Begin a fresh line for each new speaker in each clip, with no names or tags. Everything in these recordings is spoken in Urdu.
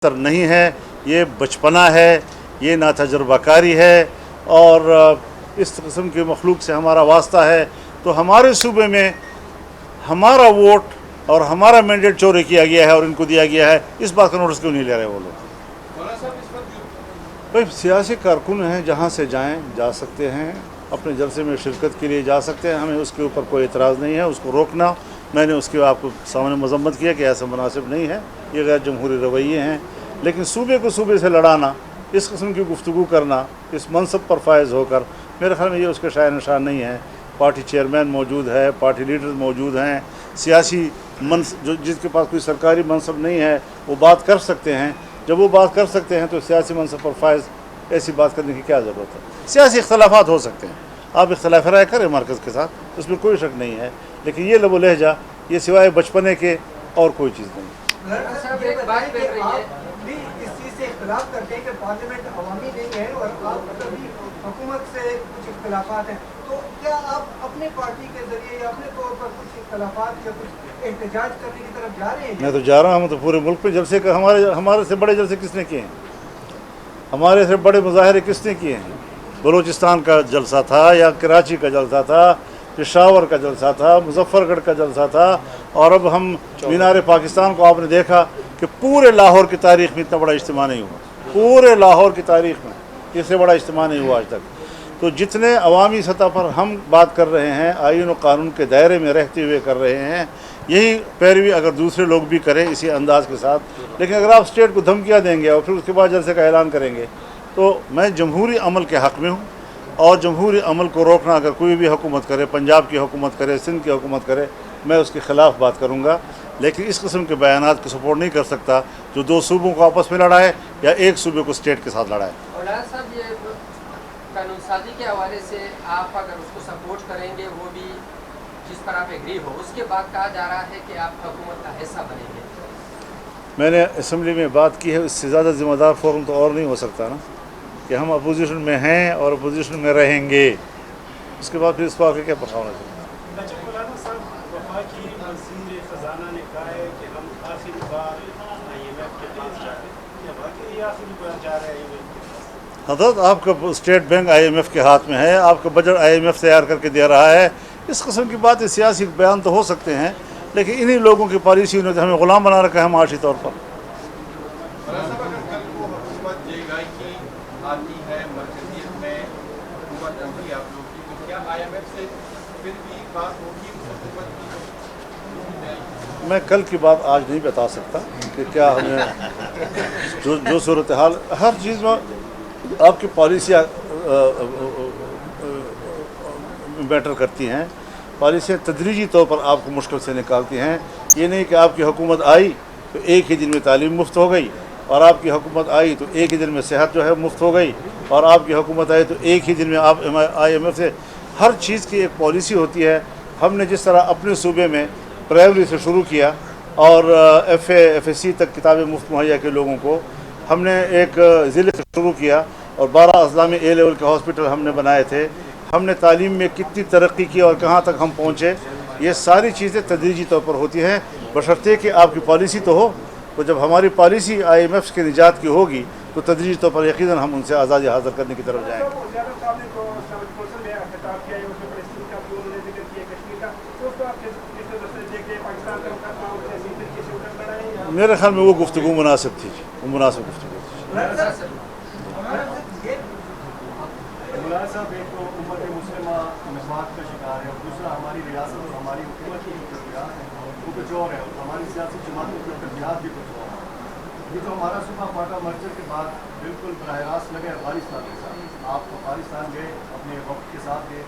نہیں ہے، یہ بچپنا ہے، یہ ناتجربہ کاری ہے اور اس قسم کی مخلوق سے ہمارا واسطہ ہے. تو ہمارے صوبے میں ہمارا ووٹ اور ہمارا مینڈیٹ چوری کیا گیا ہے اور ان کو دیا گیا ہے. اس بات کا نوٹس کیوں نہیں لے رہے وہ لوگ؟ بھائی سیاسی کارکن ہیں، جہاں سے جائیں جا سکتے ہیں، اپنے جلسے میں شرکت کے لیے جا سکتے ہیں، ہمیں اس کے اوپر کوئی اعتراض نہیں ہے. اس کو روکنا، میں نے اس کی آپ کو سامنے مذمت کیا کہ ایسا مناسب نہیں ہے، یہ غیر جمہوری رویے ہیں. لیکن صوبے کو صوبے سے لڑانا، اس قسم کی گفتگو کرنا اس منصب پر فائز ہو کر، میرے خیال میں یہ اس کے شائع نشان نہیں ہے. پارٹی چیئرمین موجود ہے، پارٹی لیڈرز موجود ہیں، سیاسی جس کے پاس کوئی سرکاری منصب نہیں ہے وہ بات کر سکتے ہیں. جب وہ بات کر سکتے ہیں تو سیاسی منصب پر فائز ایسی بات کرنے کی کیا ضرورت ہے؟ سیاسی اختلافات ہو سکتے ہیں، آپ اختلاف رائے کریں مرکز کے ساتھ، اس میں کوئی شک نہیں ہے، لیکن یہ لب و لہجہ یہ سوائے بچپنے کے اور کوئی چیز نہیں.
اس چیز سے اختلاف کرتے ہیں کہ پارلیمنٹ عوامی نہیں ہے اور آپ کبھی حکومت سے کچھ اختلافات ہیں، تو کیا آپ اپنے پارٹی کے ذریعے یا اپنے طور پر کچھ اختلافات یا کچھ احتجاج کرنے کی طرف جا رہے ہیں؟
میں تو جا رہا ہوں. تو پورے ملک پہ جلسے کا ہمارے سے بڑے جلسے کس نے کیے ہیں؟ ہمارے سے بڑے مظاہرے کس نے کیے ہیں؟ بلوچستان کا جلسہ تھا یا کراچی کا جلسہ تھا، پشاور کا جلسہ تھا، مظفر گڑھ کا جلسہ تھا، اور اب ہم مینار پاکستان کو آپ نے دیکھا کہ پورے لاہور کی تاریخ میں اتنا بڑا اجتماع نہیں ہوا. پورے لاہور کی تاریخ میں اس سے بڑا اجتماع نہیں ہوا آج تک. تو جتنے عوامی سطح پر ہم بات کر رہے ہیں، آئین و قانون کے دائرے میں رہتے ہوئے کر رہے ہیں، یہی پیروی اگر دوسرے لوگ بھی کریں اسی انداز کے ساتھ. لیکن اگر آپ اسٹیٹ کو دھمکیاں دیں گے اور پھر اس کے بعد جلسے کا اعلان کریں گے، تو میں جمہوری عمل کے حق میں ہوں، اور جمہوری عمل کو روکنا اگر کوئی بھی حکومت کرے، پنجاب کی حکومت کرے، سندھ کی حکومت کرے، میں اس کے خلاف بات کروں گا. لیکن اس قسم کے بیانات کو سپورٹ نہیں کر سکتا جو دو صوبوں کو آپس میں لڑائے یا ایک صوبے کو اسٹیٹ کے ساتھ لڑائے.
مولانا صاحب، یہ قانون سازی کے حوالے سے آپ اگر اس کو سپورٹ کریں گے، وہ بھی جس پر آپ ایگری ہو، اس کے بعد کہا جا رہا ہے کہ آپ حکومت کا حصہ بنیں گے.
میں نے اسمبلی میں بات کی ہے، اس سے زیادہ ذمہ دار فورم تو اور نہیں ہو سکتا نا، کہ ہم اپوزیشن میں ہیں اور اپوزیشن میں رہیں گے. اس کے بعد پھر اس کو آگے کیا پڑھانا چاہیے؟
مولانا صاحب، وفاقی وزیر خزانہ نے کہا ہے کہ ہم آخری بار IMF کے پاس جا رہے ہیں. کیا واقعی یہ آخری بار جا رہے ہیں IMF کے پاس؟
حضرت، آپ کا اسٹیٹ بینک IMF کے ہاتھ میں ہے، آپ کا بجٹ IMF تیار کر کے دے رہا ہے. اس قسم کی باتیں سیاسی بیان تو ہو سکتے ہیں، لیکن انہی لوگوں کی پالیسی نے ہمیں غلام بنا رکھا ہے معاشی طور پر. میں کل کی بات آج نہیں بتا سکتا کہ کیا ہمیں جو صورتحال، ہر چیز میں آپ کی پالیسیاں میٹر کرتی ہیں. پالیسیاں تدریجی طور پر آپ کو مشکل سے نکالتی ہیں. یہ نہیں کہ آپ کی حکومت آئی تو ایک ہی دن میں تعلیم مفت ہو گئی، اور آپ کی حکومت آئی تو ایک ہی دن میں صحت جو ہے مفت ہو گئی، اور آپ کی حکومت آئی تو ایک ہی دن میں آپ IMF سے. ہر چیز کی ایک پالیسی ہوتی ہے. ہم نے جس طرح اپنے صوبے میں پرائمری سے شروع کیا اور FA FSC تک کتابیں مفت مہیا کے لوگوں کو، ہم نے ایک ضلع سے شروع کیا اور 12 اضلاع میں A لیول کے ہاسپٹل ہم نے بنائے تھے. ہم نے تعلیم میں کتنی ترقی کی اور کہاں تک ہم پہنچے. یہ ساری چیزیں تدریجی طور پر ہوتی ہیں، بشرطے کہ آپ کی پالیسی تو ہو. تو جب ہماری پالیسی IMF کے نجات کی ہوگی تو تدریجی طور پر یقیناً ہم ان سے آزادی حاصل کرنے کی طرف جائیں گے. میرے خیال میں وہ گفتگو مناسب تھی، وہ مناسب گفتگو تھی.
مولانا صاحب، ایک تو امت مسلمہ نفاق کا شکار ہے، اور دوسرا ہماری ریاست اور ہماری حکومت کی ترجیحات ہیں وہ کچھ اور ہے، اور ہماری سیاسی جماعتوں کی ترجیحات بھی کچھ اور ہیں. یہ جو ہمارا صبح پاٹا مرچر کے بعد بالکل براہ راست لگے افغانستان کے ساتھ، آپ افغانستان گئے، اپنے وقت کے ساتھ گئے.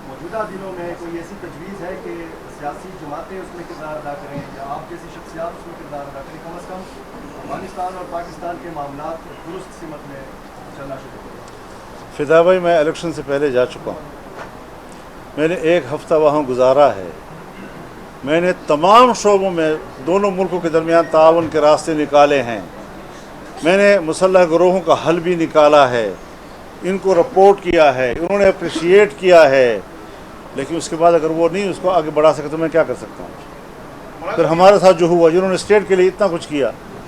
موجودہ دنوں میں کوئی ایسی تجویز ہے کہ سیاسی جماعتیں اس میں کردار ادا کریں یا آپ جیسی شخصیات اس میں کردار ادا کریں، کم از کم افغانستان اور پاکستان کے معاملات درست سمت میں چلنا شروع کریں؟
فدا بھائی، میں الیکشن سے پہلے جا چکا ہوں. میں نے 1 ہفتہ وہاں گزارا ہے. میں نے تمام شعبوں میں دونوں ملکوں کے درمیان تعاون کے راستے نکالے ہیں. میں نے مسلح گروہوں کا حل بھی نکالا ہے، ان کو رپورٹ کیا ہے، انہوں نے اپریشیٹ کیا ہے. لیکن اس کے بعد اگر وہ نہیں اس کو آگے بڑھا سکے تو میں کیا کر سکتا ہوں؟ پھر ہمارے ساتھ جو ہوا، جنہوں نے اسٹیٹ کے لیے اتنا کچھ کیا،